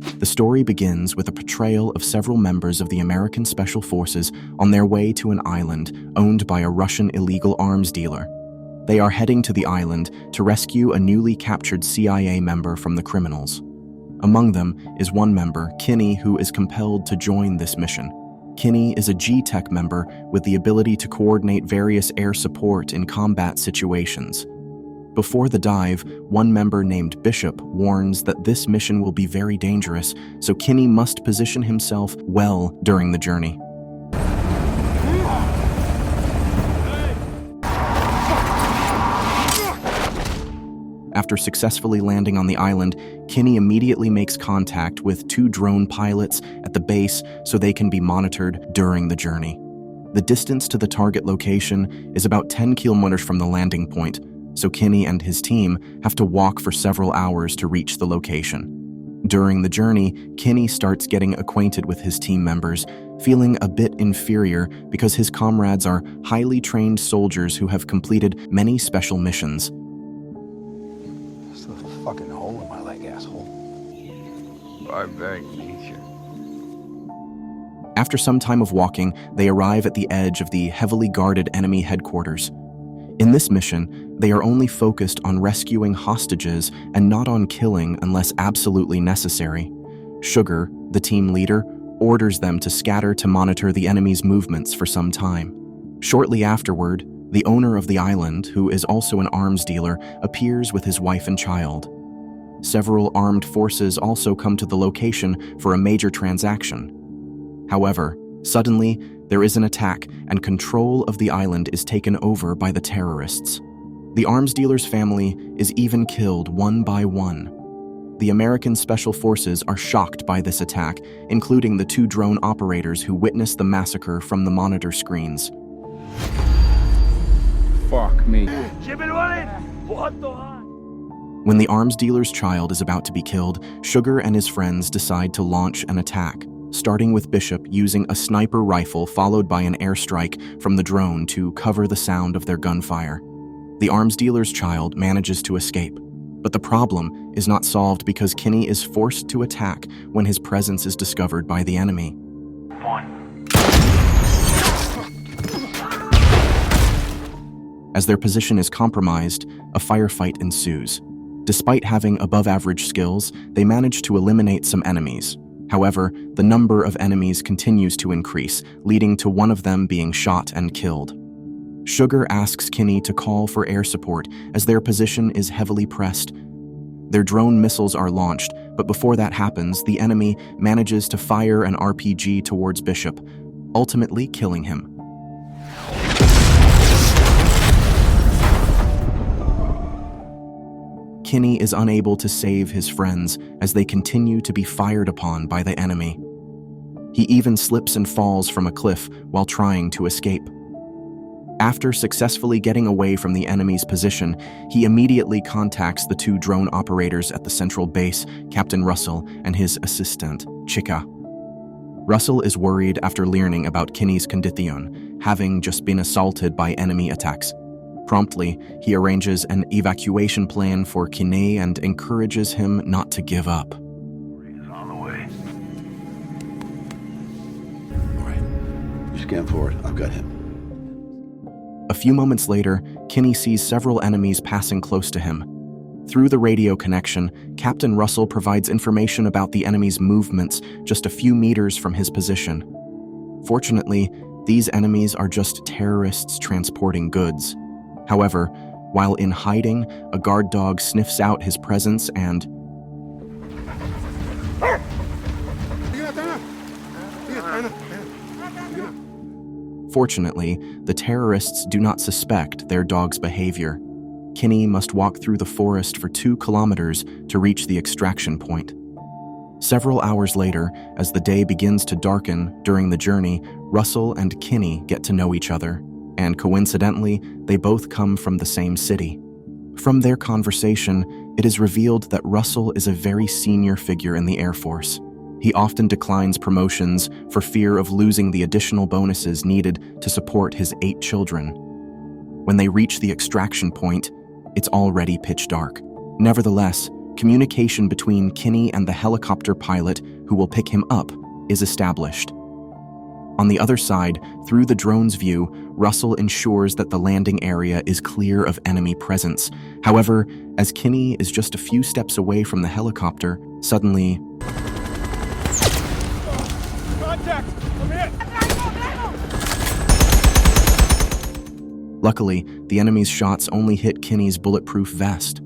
The story begins with a portrayal of several members of the American Special Forces on their way to an island owned by a Russian illegal arms dealer. They are heading to the island to rescue a newly captured CIA member from the criminals. Among them is one member, Kinney, who is compelled to join this mission. Kinney is a G-Tech member with the ability to coordinate various air support in combat situations. Before the dive, one member named Bishop warns that this mission will be very dangerous, so Kinney must position himself well during the journey. After successfully landing on the island, Kinney immediately makes contact with 2 drone pilots at the base so they can be monitored during the journey. The distance to the target location is about 10 kilometers from the landing point, so Kinney and his team have to walk for several hours to reach the location. During the journey, Kinney starts getting acquainted with his team members, feeling a bit inferior because his comrades are highly trained soldiers who have completed many special missions. Fucking hole in my leg, asshole. I beg nature. After some time of walking, they arrive at the edge of the heavily guarded enemy headquarters. In this mission, they are only focused on rescuing hostages and not on killing unless absolutely necessary. Sugar, the team leader, orders them to scatter to monitor the enemy's movements for some time. Shortly afterward, the owner of the island, who is also an arms dealer, appears with his wife and child. Several armed forces also come to the location for a major transaction. However, suddenly, there is an attack and control of the island is taken over by the terrorists. The arms dealer's family is even killed one by one. The American Special Forces are shocked by this attack, including the 2 drone operators who witnessed the massacre from the monitor screens. Fuck me. When the arms dealer's child is about to be killed, Sugar and his friends decide to launch an attack, starting with Bishop using a sniper rifle followed by an airstrike from the drone to cover the sound of their gunfire. The arms dealer's child manages to escape, but the problem is not solved because Kinney is forced to attack when his presence is discovered by the enemy. As their position is compromised, a firefight ensues. Despite having above-average skills, they manage to eliminate some enemies. However, the number of enemies continues to increase, leading to one of them being shot and killed. Sugar asks Kinney to call for air support as their position is heavily pressed. Their drone missiles are launched, but before that happens, the enemy manages to fire an RPG towards Bishop, ultimately killing him. Kinney is unable to save his friends as they continue to be fired upon by the enemy. He even slips and falls from a cliff while trying to escape. After successfully getting away from the enemy's position, he immediately contacts the 2 drone operators at the central base, Captain Russell and his assistant, Chica. Russell is worried after learning about Kinney's condition, having just been assaulted by enemy attacks. Promptly, he arranges an evacuation plan for Kinney and encourages him not to give up. He's on the way. All right. You scan forward. I've got him. A few moments later, Kinney sees several enemies passing close to him. Through the radio connection, Captain Russell provides information about the enemy's movements just a few meters from his position. Fortunately, these enemies are just terrorists transporting goods. However, while in hiding, a guard dog sniffs out his presence and fortunately, the terrorists do not suspect their dog's behavior. Kinney must walk through the forest for 2 kilometers to reach the extraction point. Several hours later, as the day begins to darken during the journey, Russell and Kinney get to know each other, and coincidentally, they both come from the same city. From their conversation, it is revealed that Russell is a very senior figure in the Air Force. He often declines promotions for fear of losing the additional bonuses needed to support his 8 children. When they reach the extraction point, it's already pitch dark. Nevertheless, Communication between Kinney and the helicopter pilot who will pick him up is established. On the other side, through the drone's view, Russell ensures that the landing area is clear of enemy presence. However, as Kinney is just a few steps away from the helicopter, suddenly... Contact! I'm hit! Luckily, the enemy's shots only hit Kinney's bulletproof vest.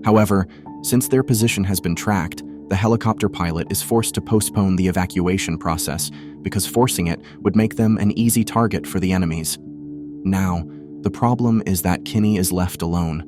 However, since their position has been tracked, the helicopter pilot is forced to postpone the evacuation process because forcing it would make them an easy target for the enemies. Now, the problem is that Kinney is left alone.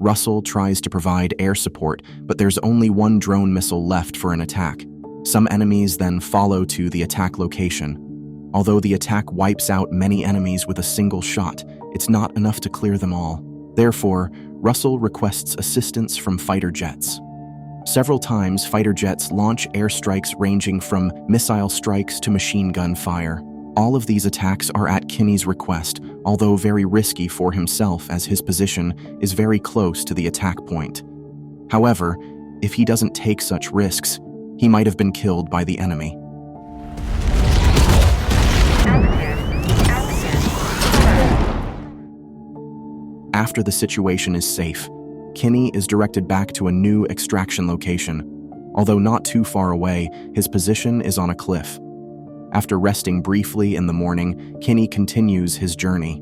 Russell tries to provide air support, but there's only one drone missile left for an attack. Some enemies then follow to the attack location. Although the attack wipes out many enemies with a single shot, it's not enough to clear them all. Therefore, Russell requests assistance from fighter jets. Several times, fighter jets launch airstrikes ranging from missile strikes to machine gun fire. All of these attacks are at Kinney's request, although very risky for himself as his position is very close to the attack point. However, if he doesn't take such risks, he might have been killed by the enemy. After the situation is safe, Kinney is directed back to a new extraction location. Although not too far away, his position is on a cliff. After resting briefly in the morning, Kinney continues his journey.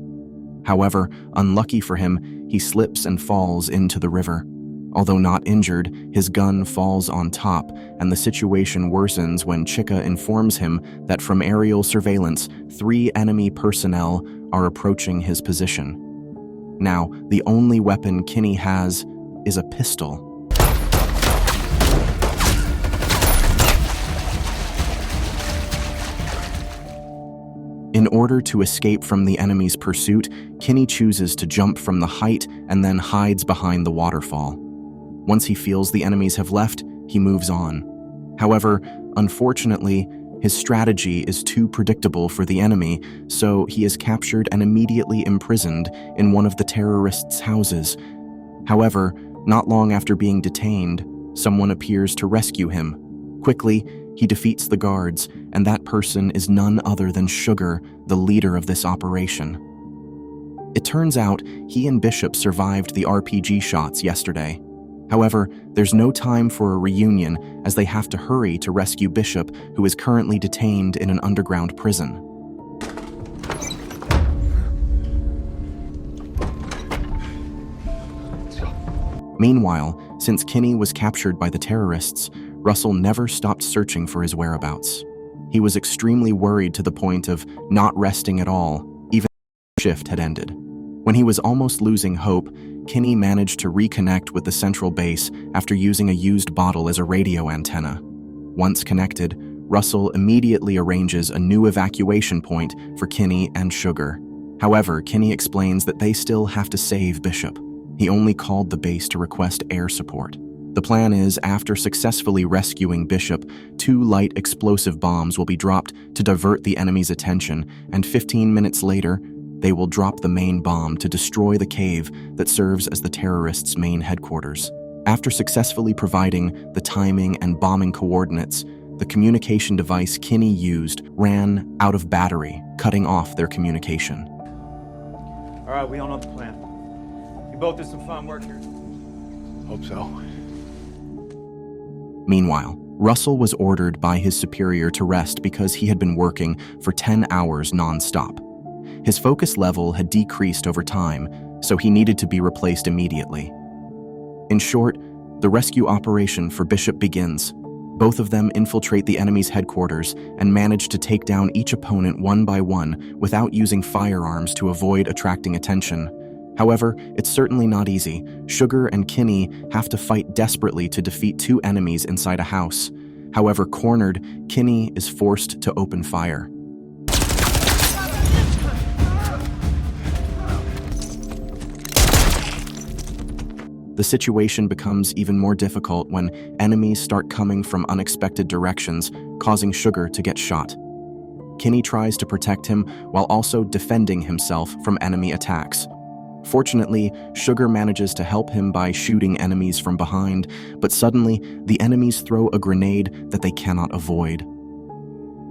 However, unlucky for him, he slips and falls into the river. Although not injured, his gun falls on top, and the situation worsens when Chica informs him that from aerial surveillance, 3 enemy personnel are approaching his position. Now, the only weapon Kinney has is a pistol. In order to escape from the enemy's pursuit, Kinney chooses to jump from the height and then hides behind the waterfall. Once he feels the enemies have left, he moves on. However, unfortunately, his strategy is too predictable for the enemy, so he is captured and immediately imprisoned in one of the terrorists' houses. However, not long after being detained, someone appears to rescue him. Quickly, he defeats the guards, and that person is none other than Sugar, the leader of this operation. It turns out he and Bishop survived the RPG shots yesterday. However, there's no time for a reunion as they have to hurry to rescue Bishop, who is currently detained in an underground prison. Meanwhile, since Kinney was captured by the terrorists, Russell never stopped searching for his whereabouts. He was extremely worried to the point of not resting at all, even after the shift had ended. When he was almost losing hope, Kinney managed to reconnect with the central base after using a used bottle as a radio antenna. Once connected, Russell immediately arranges a new evacuation point for Kinney and Sugar. However, Kinney explains that they still have to save Bishop. He only called the base to request air support. The plan is, after successfully rescuing Bishop, 2 light explosive bombs will be dropped to divert the enemy's attention, and 15 minutes later, they will drop the main bomb to destroy the cave that serves as the terrorists' main headquarters. After successfully providing the timing and bombing coordinates, the communication device Kinney used ran out of battery, cutting off their communication. All right, we all know the plan. You both did some fun work here. Hope so. Meanwhile, Russell was ordered by his superior to rest because he had been working for 10 hours non-stop. His focus level had decreased over time, so he needed to be replaced immediately. In short, the rescue operation for Bishop begins. Both of them infiltrate the enemy's headquarters and manage to take down each opponent one by one without using firearms to avoid attracting attention. However, it's certainly not easy. Sugar and Kinney have to fight desperately to defeat 2 enemies inside a house. However, cornered, Kinney is forced to open fire. The situation becomes even more difficult when enemies start coming from unexpected directions, causing Sugar to get shot. Kinney tries to protect him while also defending himself from enemy attacks. Fortunately, Sugar manages to help him by shooting enemies from behind, but suddenly, the enemies throw a grenade that they cannot avoid.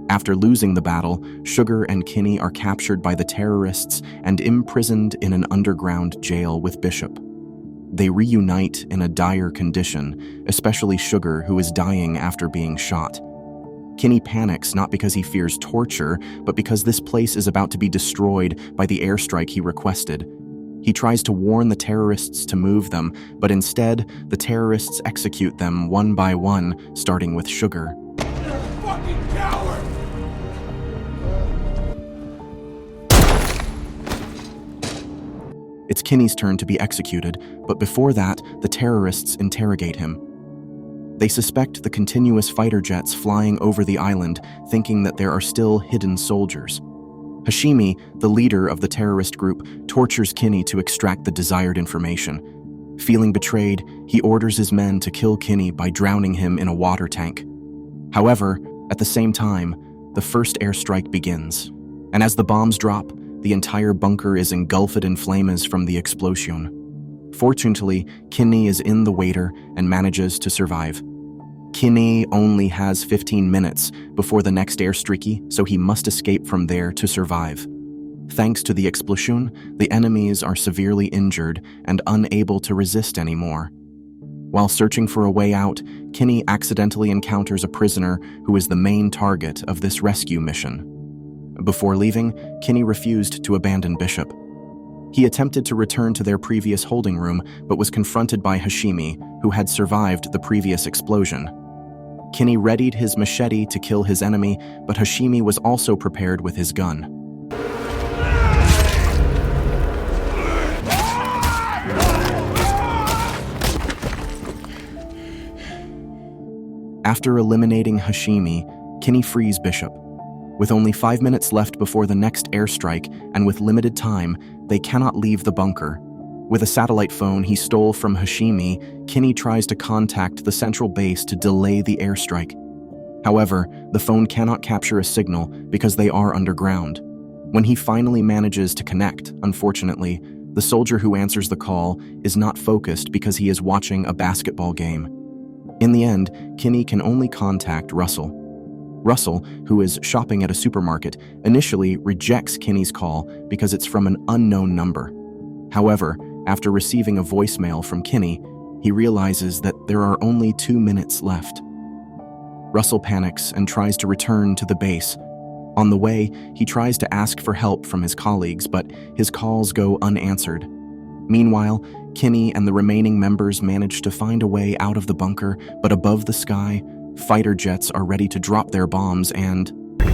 After losing the battle, Sugar and Kinney are captured by the terrorists and imprisoned in an underground jail with Bishop. They reunite in a dire condition, especially Sugar, who is dying after being shot. Kinney panics not because he fears torture, but because this place is about to be destroyed by the airstrike he requested. He tries to warn the terrorists to move them, but instead, the terrorists execute them one by one, starting with Sugar. You're a fucking coward! It's Kinney's turn to be executed, but before that, the terrorists interrogate him. They suspect the continuous fighter jets flying over the island, thinking that there are still hidden soldiers. Hashimi, the leader of the terrorist group, tortures Kinney to extract the desired information. Feeling betrayed, he orders his men to kill Kinney by drowning him in a water tank. However, at the same time, the first airstrike begins, and as the bombs drop, the entire bunker is engulfed in flames from the explosion. Fortunately, Kinney is in the waiter and manages to survive. Kinney only has 15 minutes before the next airstrike, so he must escape from there to survive. Thanks to the explosion, the enemies are severely injured and unable to resist anymore. While searching for a way out, Kinney accidentally encounters a prisoner who is the main target of this rescue mission. Before leaving, Kinney refused to abandon Bishop. He attempted to return to their previous holding room, but was confronted by Hashimi, who had survived the previous explosion. Kinney readied his machete to kill his enemy, but Hashimi was also prepared with his gun. After eliminating Hashimi, Kinney frees Bishop. With only 5 minutes left before the next airstrike, and with limited time, they cannot leave the bunker. With a satellite phone he stole from Hashimi, Kinney tries to contact the central base to delay the airstrike. However, the phone cannot capture a signal because they are underground. When he finally manages to connect, unfortunately, the soldier who answers the call is not focused because he is watching a basketball game. In the end, Kinney can only contact Russell. Russell, who is shopping at a supermarket, initially rejects Kinney's call because it's from an unknown number. However, after receiving a voicemail from Kinney, he realizes that there are only 2 minutes left. Russell panics and tries to return to the base. On the way, he tries to ask for help from his colleagues, but his calls go unanswered. Meanwhile, Kinney and the remaining members manage to find a way out of the bunker, but above the sky, fighter jets are ready to drop their bombs and... Bomb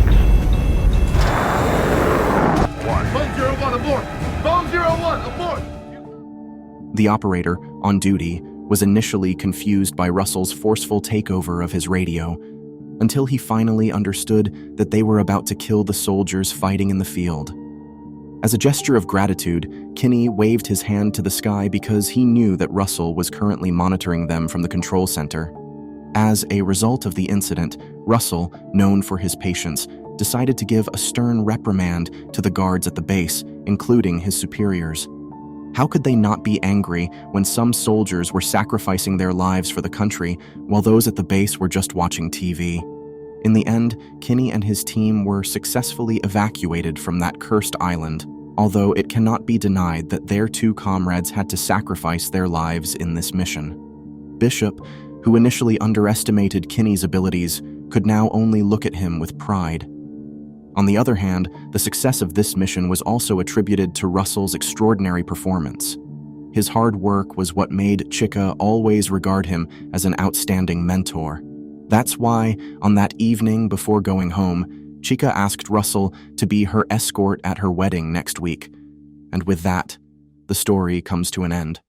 01 abort! Bomb 01 abort! The operator, on duty, was initially confused by Russell's forceful takeover of his radio, until he finally understood that they were about to kill the soldiers fighting in the field. As a gesture of gratitude, Kinney waved his hand to the sky because he knew that Russell was currently monitoring them from the control center. As a result of the incident, Russell, known for his patience, decided to give a stern reprimand to the guards at the base, including his superiors. How could they not be angry when some soldiers were sacrificing their lives for the country while those at the base were just watching TV? In the end, Kinney and his team were successfully evacuated from that cursed island, although it cannot be denied that their 2 comrades had to sacrifice their lives in this mission. Bishop, who initially underestimated Kinney's abilities, could now only look at him with pride. On the other hand, the success of this mission was also attributed to Russell's extraordinary performance. His hard work was what made Chica always regard him as an outstanding mentor. That's why, on that evening before going home, Chica asked Russell to be her escort at her wedding next week. And with that, the story comes to an end.